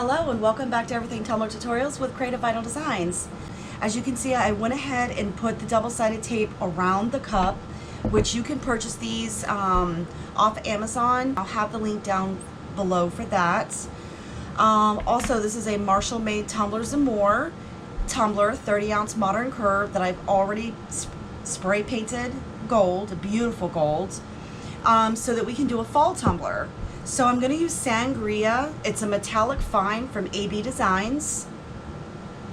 Hello and welcome back to Everything Tumbler Tutorials with Creative Vinyl Designs. As you can see, I went ahead and put the double-sided tape around the cup, which you can purchase these off Amazon. I'll have the link down below for that. Also, this is a Marshall-made Tumblers and More tumbler, 30-ounce modern curve that I've already spray painted gold, a beautiful gold, so that we can do a fall tumbler. So I'm going to use Sangria. It's a metallic fine from AB Designs.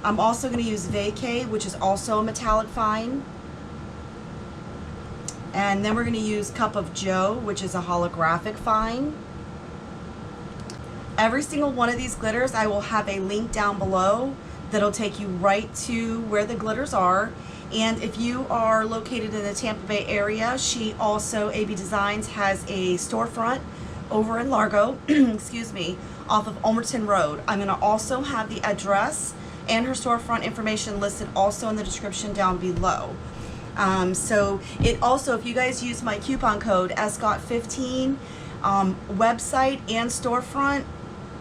I'm also going to use Vacay, which is also a metallic fine. And then we're going to use Cup of Joe, which is a holographic fine. Every single one of these glitters, I will have a link down below that'll take you right to where the glitters are. And if you are located in the Tampa Bay area, she also, AB Designs, has a storefront over in Largo, excuse me, off of Ulmerton Road. I'm going to also have the address and her storefront information listed also in the description down below. So it also, if you guys use my coupon code SCOT15, website and storefront,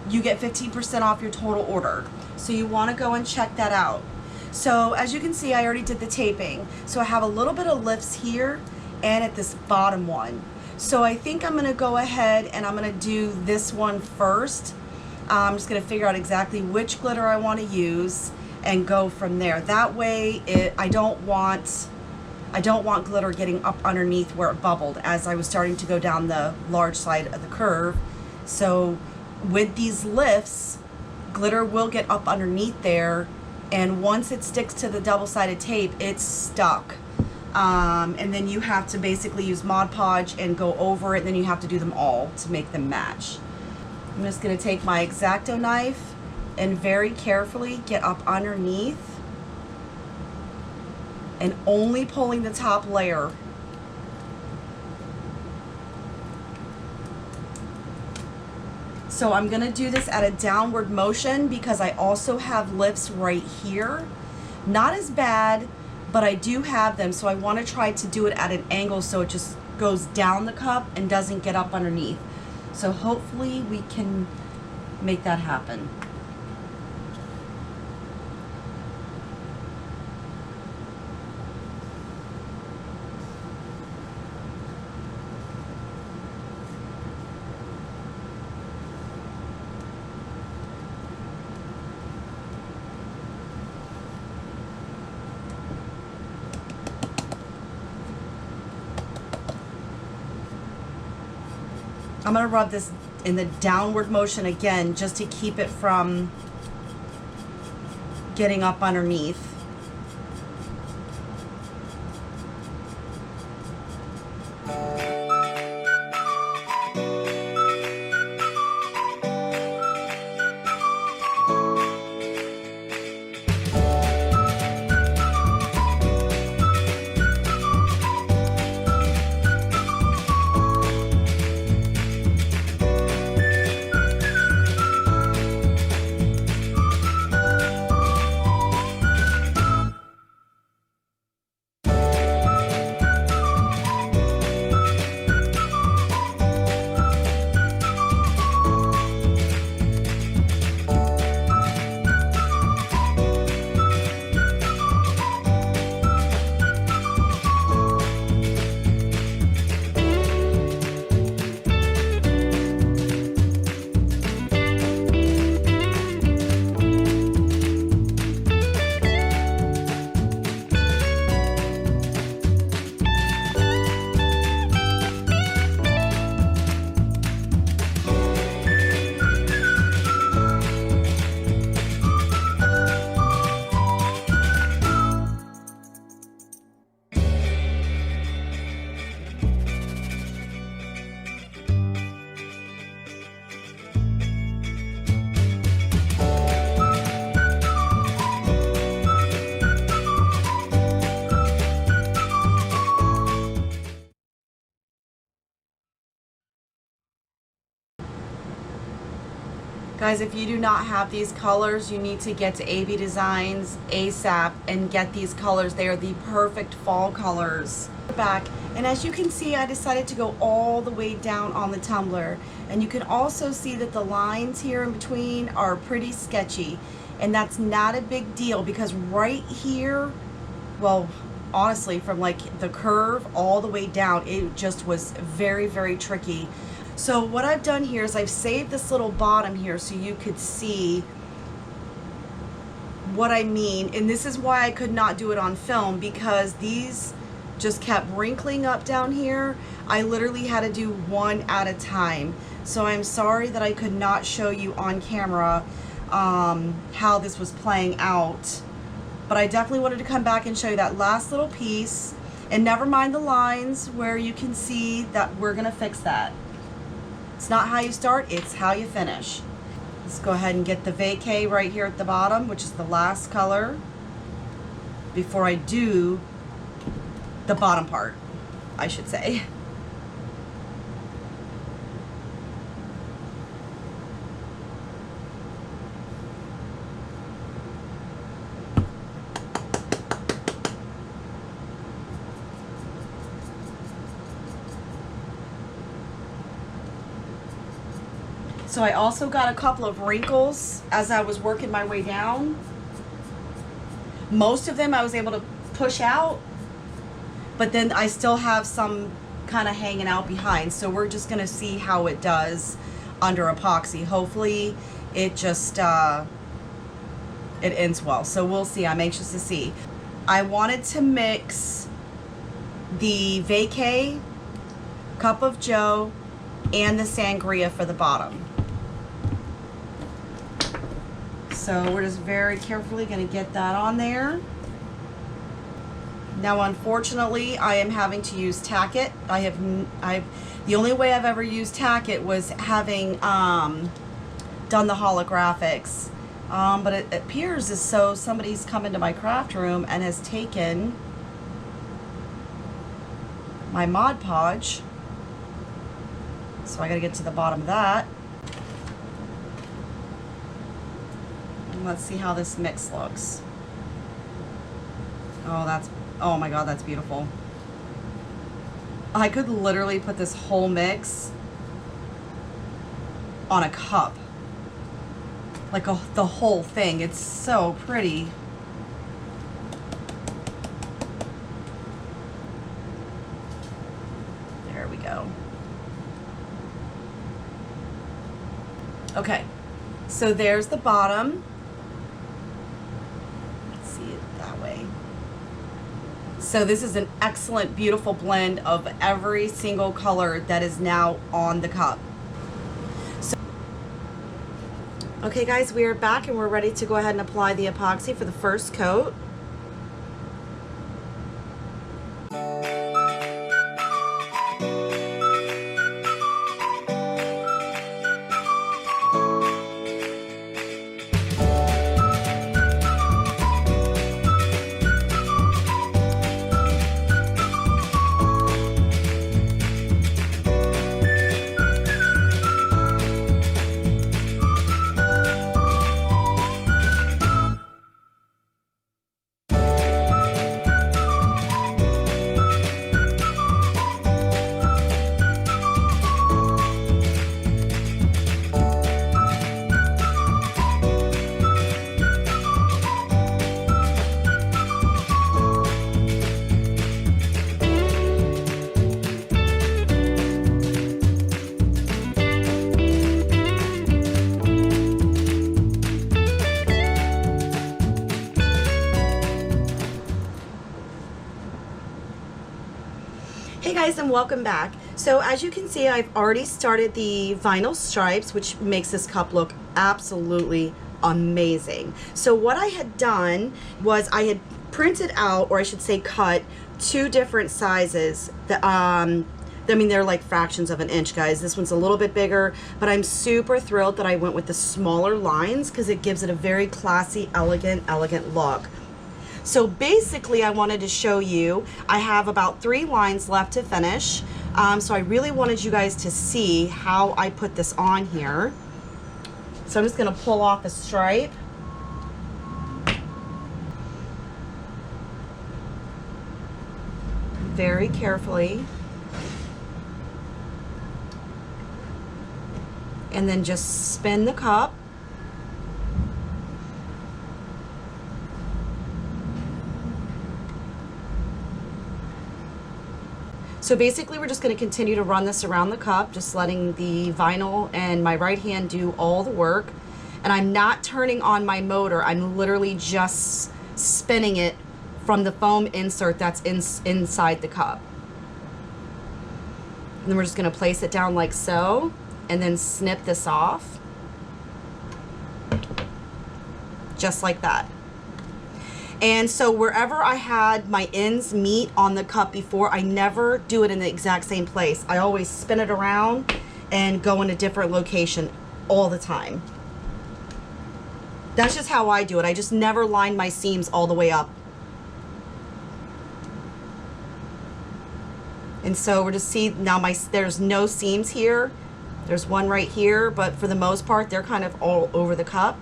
you get 15% off your total order. So you want to go and check that out. So as you can see, I already did the taping. So I have a little bit of lifts here and at this bottom one. So I think I'm going to go ahead and I'm going to do this one first. I'm just going to figure out exactly which glitter I want to use and go from there. That way I don't want glitter getting up underneath where it bubbled as I was starting to go down the large side of the curve. So with these lifts, glitter will get up underneath there, and once it sticks to the double-sided tape, it's stuck. And then you have to basically use Mod Podge and go over it, and then you have to do them all to make them match. I'm just going to take my X-Acto knife and very carefully get up underneath and only pulling the top layer. So I'm going to do this at a downward motion because I also have lifts right here. Not as bad, but I do have them, so I want to try to do it at an angle so it just goes down the cup and doesn't get up underneath. So hopefully we can make that happen. I'm going to rub this in the downward motion again just to keep it from getting up underneath. Guys, if you do not have these colors, you need to get to AB Designs ASAP and get these colors. They are the perfect fall colors. Back, and as you can see, I decided to go all the way down on the tumbler, and you can also see that the lines here in between are pretty sketchy, and that's not a big deal because right here, well, honestly, from like the curve all the way down, it just was very, very tricky. So what I've done here is I've saved this little bottom here so you could see what I mean. And this is why I could not do it on film, because these just kept wrinkling up down here. I literally had to do one at a time. So I'm sorry that I could not show you on camera how this was playing out. But I definitely wanted to come back and show you that last little piece. And never mind the lines where you can see that we're gonna fix that. It's not how you start, it's how you finish. Let's go ahead and get the vacay right here at the bottom, which is the last color, before I do the bottom part, I should say. So I also got a couple of wrinkles as I was working my way down. Most of them I was able to push out, but then I still have some kind of hanging out behind. So we're just gonna see how it does under epoxy. Hopefully it just, it ends well. So we'll see, I'm anxious to see. I wanted to mix the vacay, cup of joe, and the sangria for the bottom. So we're just very carefully going to get that on there. Now, unfortunately, I am having to use Tack It. The only way I've ever used Tack It was having done the holographics. But it appears as though somebody's come into my craft room and has taken my Mod Podge. So I got to get to the bottom of that. Let's see how this mix looks. Oh my God, that's beautiful. I could literally put this whole mix on a cup. Like the whole thing. It's so pretty. There we go. Okay, so there's the bottom. So this is an excellent, beautiful blend of every single color that is now on the cup. Okay guys, we are back and we're ready to go ahead and apply the epoxy for the first coat. Hey guys, and welcome back. So as you can see, I've already started the vinyl stripes, which makes this cup look absolutely amazing. So what I had done was I had printed out, or I should say cut, two different sizes. I mean, they're like fractions of an inch, guys. This one's a little bit bigger, but I'm super thrilled that I went with the smaller lines because it gives it a very classy, elegant look. So basically, I wanted to show you, I have about 3 lines left to finish. So I really wanted you guys to see how I put this on here. So So I'm just going to pull off a stripe. Very carefully. And then just spin the cup. So basically we're just going to continue to run this around the cup, just letting the vinyl and my right hand do all the work. And I'm not turning on my motor, I'm literally just spinning it from the foam insert that's inside the cup. And then we're just going to place it down like so, and then snip this off. Just like that. And so wherever I had my ends meet on the cup before, I never do it in the exact same place. I always spin it around and go in a different location all the time. That's just how I do it. I just never line my seams all the way up. And so we're just see now there's no seams here. There's one right here, but for the most part, they're kind of all over the cup.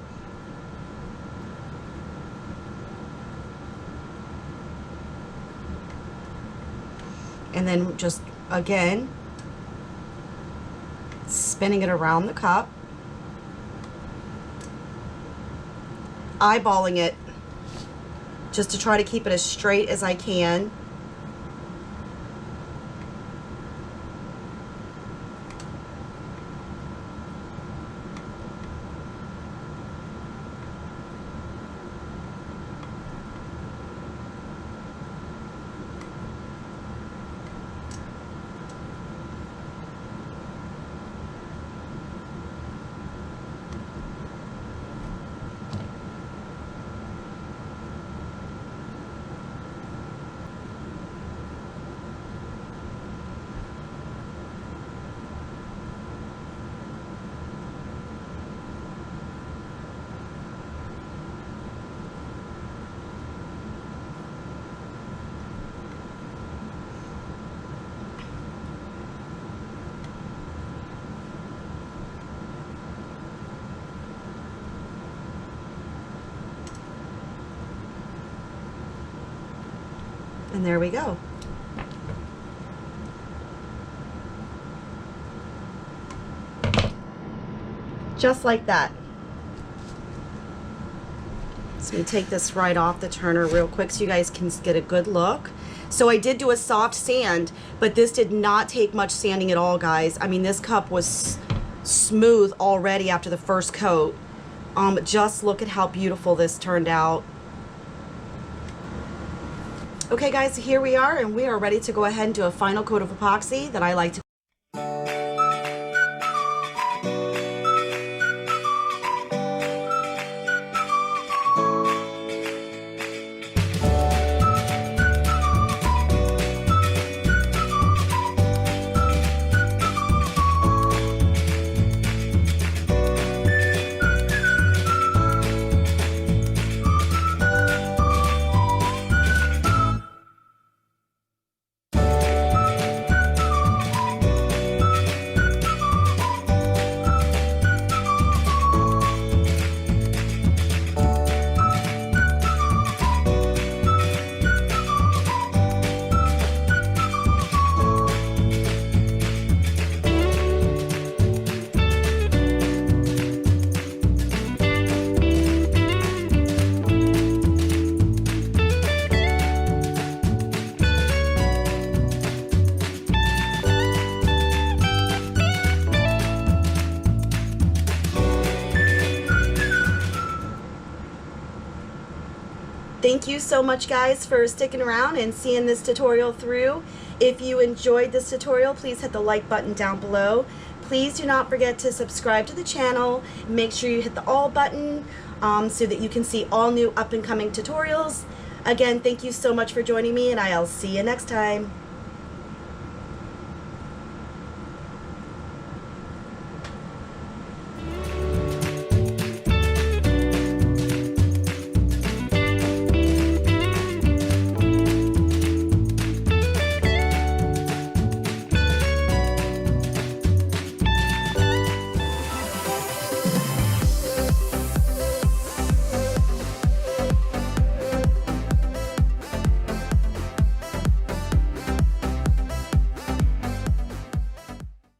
And then just, again, spinning it around the cup. Eyeballing it just to try to keep it as straight as I can. And there we go. Just like that. So we take this right off the turner real quick so you guys can get a good look. So I did do a soft sand, but this did not take much sanding at all, guys. I mean, this cup was smooth already after the first coat. Just look at how beautiful this turned out. Okay guys, here we are, and we are ready to go ahead and do a final coat of epoxy that I like to Thank you so much guys for sticking around and seeing this tutorial through. If you enjoyed this tutorial, please hit the like button down below. Please do not forget to subscribe to the channel. Make sure you hit the all button so that you can see all new up and coming tutorials. Again, thank you so much for joining me, and I'll see you next time.